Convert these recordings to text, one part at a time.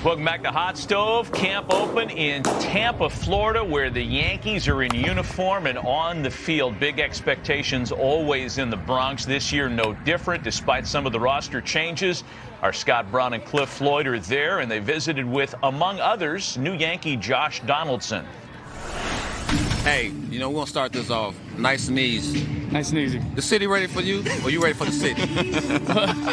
Welcome back to Hot Stove. Camp open in Tampa, Florida, where the Yankees are in uniform and on the field. Big expectations always in the Bronx. This year, no different, despite some of the roster changes. Our Scott Brown and Cliff Floyd are there, and they visited with, among others, new Yankee Josh Donaldson. Hey, we're going to start this off nice and easy. Nice and easy. The city ready for you, or you ready for the city?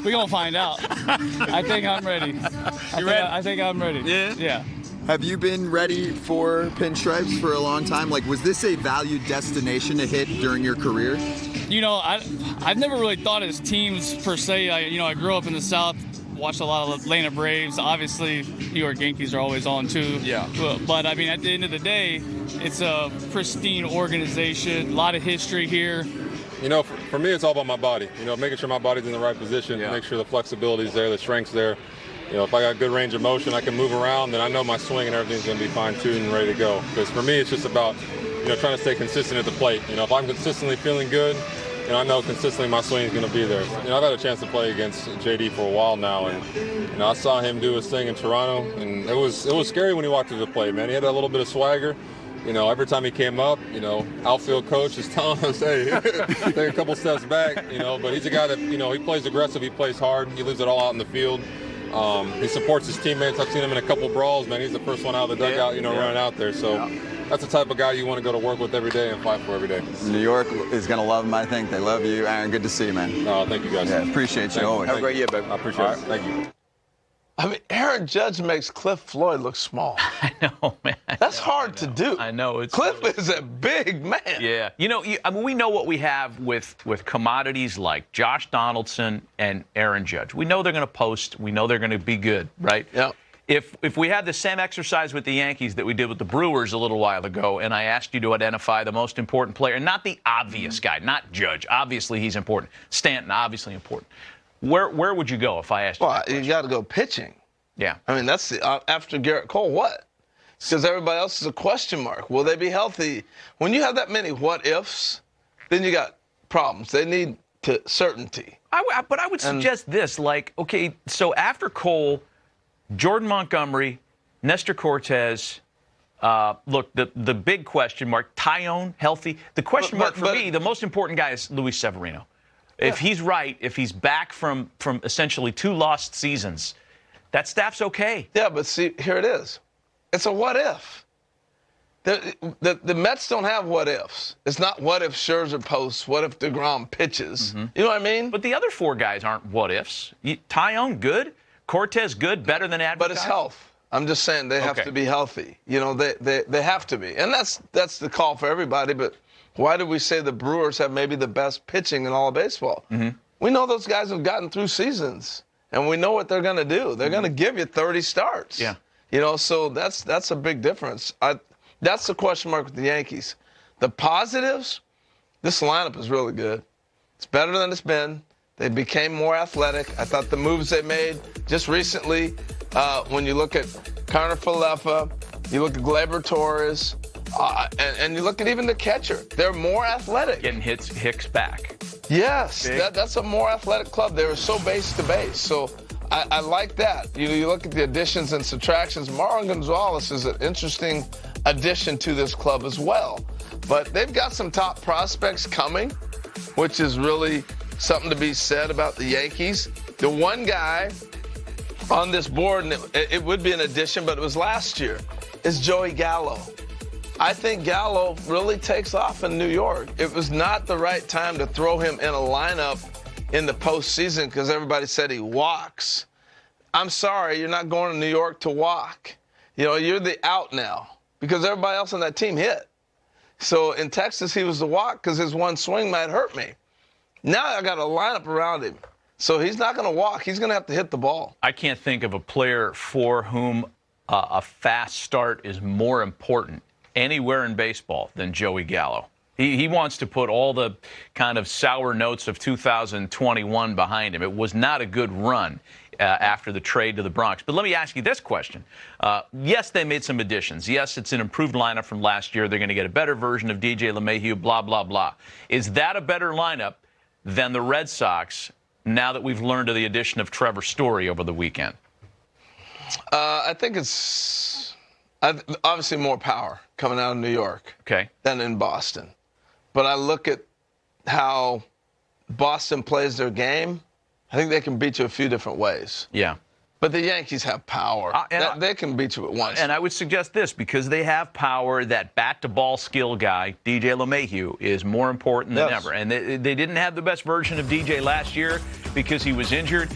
We're going to find out. I think I'm ready. I think I'm ready. Yeah? Yeah. Have you been ready for pinstripes for a long time? Like, was this a valued destination to hit during your career? I've never really thought as teams per se. I grew up in the South, watched a lot of Atlanta Braves. Obviously, New York Yankees are always on too. Yeah. But at the end of the day, it's a pristine organization, a lot of history here. For me, it's all about my body. Making sure my body's in the right position, make sure the flexibility's there, the strength's there. If I got good range of motion, I can move around, then I know my swing and everything's going to be fine-tuned and ready to go. Because for me, it's just about, trying to stay consistent at the plate. If I'm consistently feeling good, I know consistently my swing is going to be there. I've had a chance to play against JD for a while now, and I saw him do his thing in Toronto, and it was scary when he walked to the plate, man. He had a little bit of swagger. Every time he came up, outfield coach is telling us, hey, take a couple steps back, but he's a guy that, he plays aggressive, he plays hard, he leaves it all out in the field. He supports his teammates. I've seen him in a couple brawls, man. He's the first one out of the dugout, running out there. So that's the type of guy you want to go to work with every day and fight for every day. New York is going to love him, I think. They love you. Aaron, good to see you, man. Thank you, guys. Yeah, appreciate you always. Have a great year, baby. I appreciate it. Thank you. Aaron Judge makes Cliff Floyd look small. I know, man. That's hard to do. I know. Cliff is a big man. Yeah. We know what we have with commodities like Josh Donaldson and Aaron Judge. We know they're going to post. We know they're going to be good, right? Yeah. If we had the same exercise with the Yankees that we did with the Brewers a little while ago, and I asked you to identify the most important player, and not the obvious guy, not Judge. Obviously, he's important. Stanton, obviously important. Where would you go if I asked you? Well, you got to go pitching. Yeah. That's after Garrett Cole, what? Because everybody else is a question mark. Will they be healthy? When you have that many what-ifs, then you got problems. They need certainty. But I would suggest this, okay, so after Cole, Jordan Montgomery, Nestor Cortez, look, the big question mark, Tyone, healthy. The question mark for me, the most important guy is Luis Severino. If he's right, if he's back from essentially 2 lost seasons, that staff's okay. Yeah, but see, here it is. It's a what-if. The Mets don't have what-ifs. It's not what if Scherzer posts, what if DeGrom pitches. Mm-hmm. You know what I mean? But the other 4 guys aren't what-ifs. Tyone, good. Cortez, good. Better than advertised. But it's health. I'm just saying they have to be healthy. They have to be. And that's the call for everybody, but why do we say the Brewers have maybe the best pitching in all of baseball? Mm-hmm. We know those guys have gotten through seasons, and we know what they're going to do. They're going to give you 30 starts. Yeah. So that's a big difference. That's the question mark with the Yankees. The positives, this lineup is really good. It's better than it's been. They became more athletic. I thought the moves they made just recently, when you look at Connor Falefa, you look at Gleyber Torres, and you look at even the catcher. They're more athletic. Getting Hicks back. Yes, that's a more athletic club. They were so base to base. So I like that. You look at the additions and subtractions. Marlon Gonzalez is an interesting addition to this club as well. But they've got some top prospects coming, which is really something to be said about the Yankees. The one guy on this board, and it would be an addition, but it was last year, is Joey Gallo. I think Gallo really takes off in New York. It was not the right time to throw him in a lineup in the postseason because everybody said he walks. I'm sorry, you're not going to New York to walk. You're the out now because everybody else on that team hit. So in Texas, he was the walk because his one swing might hurt me. Now I got a lineup around him. So he's not going to walk. He's going to have to hit the ball. I can't think of a player for whom a fast start is more important anywhere in baseball than Joey Gallo. He wants to put all the kind of sour notes of 2021 behind him. It was not a good run after the trade to the Bronx. But let me ask you this question. Yes, they made some additions. Yes, it's an improved lineup from last year. They're going to get a better version of DJ LeMahieu, blah, blah, blah. Is that a better lineup than the Red Sox now that we've learned of the addition of Trevor Story over the weekend? I think it's obviously more power coming out of New York than in Boston. But I look at how Boston plays their game. I think they can beat you a few different ways. Yeah. But the Yankees have power. They can beat you at once. And I would suggest this, because they have power, that bat-to-ball skill guy, DJ LeMahieu, is more important than ever. And they didn't have the best version of DJ last year because he was injured.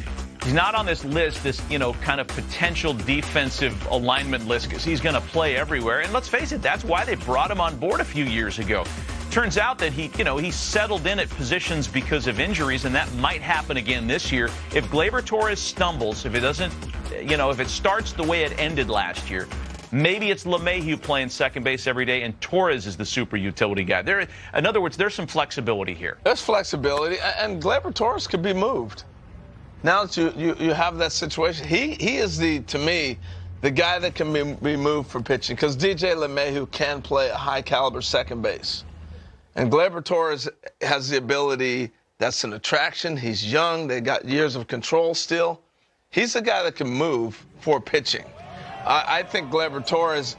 He's not on this list, this, kind of potential defensive alignment list, because he's going to play everywhere. And let's face it, that's why they brought him on board a few years ago. Turns out that he settled in at positions because of injuries, and that might happen again this year. If Gleyber Torres stumbles, if it doesn't, if it starts the way it ended last year, maybe it's LeMahieu playing second base every day, and Torres is the super utility guy. In other words, there's some flexibility here. There's flexibility, and Gleyber Torres could be moved. Now that you have that situation, he is to me, the guy that can be moved for pitching, because DJ LeMahieu can play a high-caliber second base. And Gleyber Torres has the ability, that's an attraction. He's young. They got years of control still. He's the guy that can move for pitching. I think Gleyber Torres,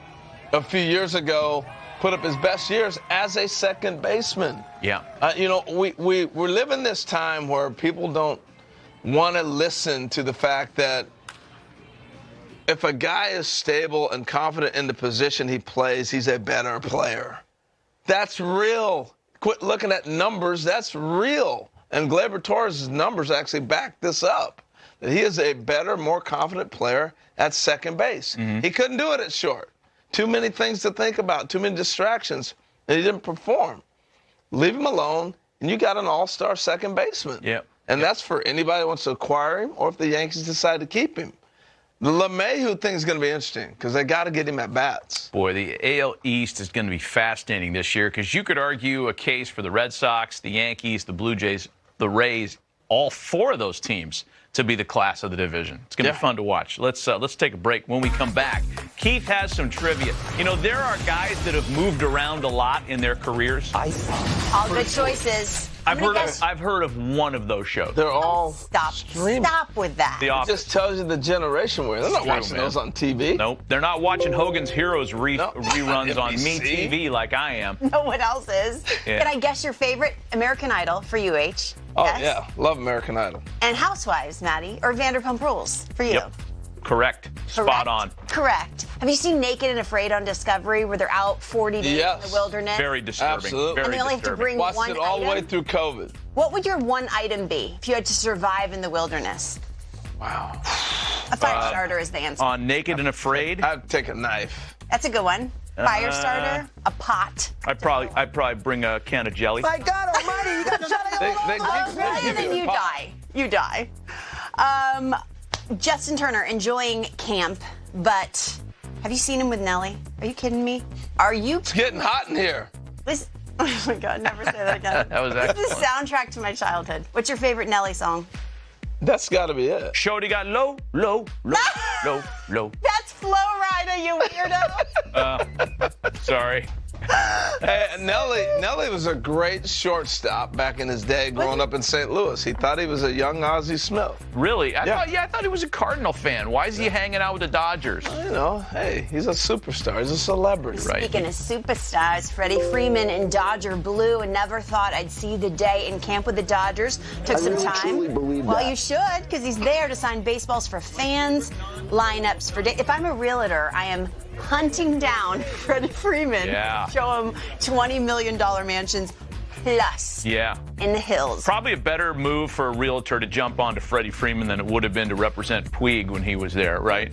a few years ago, put up his best years as a second baseman. Yeah. We're living this time where people don't want to listen to the fact that if a guy is stable and confident in the position he plays, he's a better player. That's real. Quit looking at numbers. That's real. And Gleyber Torres' numbers actually back this up, that he is a better, more confident player at second base. He couldn't do it at short. Too many things to think about, too many distractions, and he didn't perform. Leave him alone, and you got an all-star second baseman. And that's for anybody that wants to acquire him, or if the Yankees decide to keep him. The LeMahieu thing is going to be interesting because they got to get him at bats. Boy, the AL East is going to be fascinating this year, because you could argue a case for the Red Sox, the Yankees, the Blue Jays, the Rays, all four of those teams to be the class of the division. It's going to be fun to watch. Let's take a break. When we come back, Keith has some trivia. There are guys that have moved around a lot in their careers. All good choices. I've heard of one of those shows. They're all streaming. Stop with that. The It Office. just tells you the generation we're in. They're not watching those on TV. Nope. They're not watching Hogan's Heroes reruns on MeTV like I am. No one else is. Can I guess your favorite American Idol for you, H? Oh, Yes? yeah. Love American Idol. And Housewives, Maddie, or Vanderpump Rules for you? Yep. Correct. Spot on. Correct. Have you seen Naked and Afraid on Discovery, where they're out 40 days in the wilderness? Very disturbing. Absolutely. And they only have to bring Watched one it all the way item? through COVID. What would your one item be if you had to survive in the wilderness? Wow. A fire starter is the answer. On Naked and Afraid, I'd take a knife. That's a good one. Fire starter, a pot. I'd probably bring a can of jelly. My God Almighty! You got and then you die. You die. Justin Turner enjoying camp, but have you seen him with Nelly? Are you kidding me? Are you? It's getting hot in here. Listen, oh my God! Never say that again. That was This is excellent. the soundtrack to my childhood. What's your favorite Nelly song? That's got to be it. Shorty got low. That's Flo Rida, you weirdo. Sorry. Hey, Nelly was a great shortstop back in his day growing up in St. Louis. He thought he was a young Ozzie Smith. Really? I thought he was a Cardinal fan. Why is he hanging out with the Dodgers? Hey, he's a superstar. He's a celebrity. Speaking of superstars, Freddie Freeman in Dodger blue and never thought I'd see the day in camp with the Dodgers. Took some time. Well, you should, because he's there to sign baseballs for fans, lineups for day. If I'm a realtor, I am hunting down Freddie Freeman. Yeah. Show him $20 million mansions plus in the hills. Probably a better move for a realtor to jump onto Freddie Freeman than it would have been to represent Puig when he was there, right?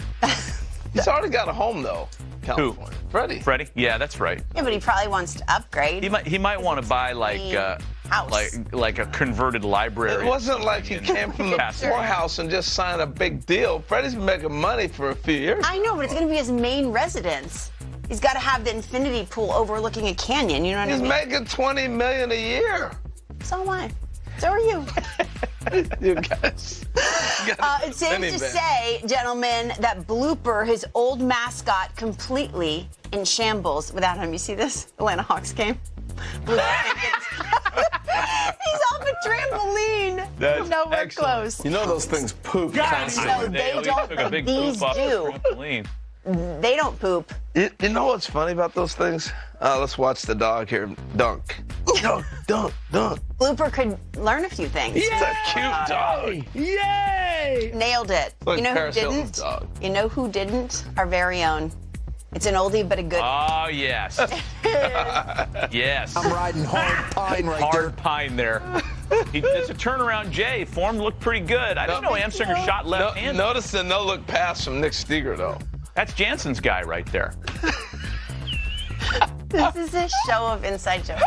He's already got a home, though. California. Who? Freddie? Yeah, that's right. Yeah, but he probably wants to upgrade. He might want to buy like a converted library. It wasn't like he came from the poorhouse and just signed a big deal. Freddie's been making money for a few years. I know, but it's going to be his main residence. He's got to have the infinity pool overlooking a canyon. You know what I mean? He's making $20 million a year. So am I. So are you. You guys. It's safe to say, gentlemen, that Blooper, his old mascot, completely in shambles without him. You see this? Atlanta Hawks game. Blooper. He's all a trampoline. That's Nowhere excellent. close. You know those things poop No, constantly. they at least don't, took a but big these poop off the do. trampoline. They don't poop. You know what's funny about those things? Let's watch the dog here dunk. Dunk, dunk, dunk. Blooper could learn a few things. It's a cute dog. Yay! Nailed it. Like You know who Paris Hilton's didn't? dog. You know who didn't? Our very own. It's an oldie but a good. Oh, yes. Yes. I'm riding hard pine right Hard pine there. It's a turnaround J. Form looked pretty good. I didn't know Amsinger shot left-handed. Notice the no-look pass from Nick Steger, though. That's Jansen's guy right there. This is a show of inside jokes.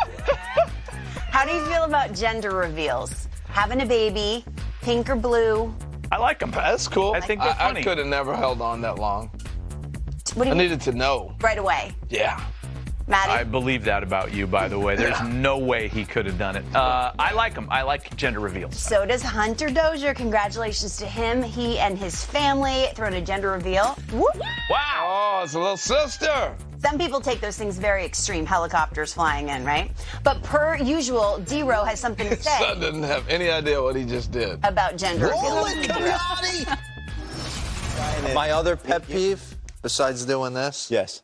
How do you feel about gender reveals? Having a baby, pink or blue? I like them. That's cool. I think they're funny. I could have never held on that long. What do I you needed to know. right away? Yeah. Maddie? I believe that about you, by the way. There's no way he could have done it. I like them. I like gender reveals. So does Hunter Dozier. Congratulations to him. He and his family throwing a gender reveal. Whoop. Wow. Oh, it's a little sister. Some people take those things very extreme, helicopters flying in, right? But per usual, D-Row has something to His son say didn't have any idea what he just did. about gender Roll reveals. it, Coyote! My other pet peeve, besides doing this, Yes.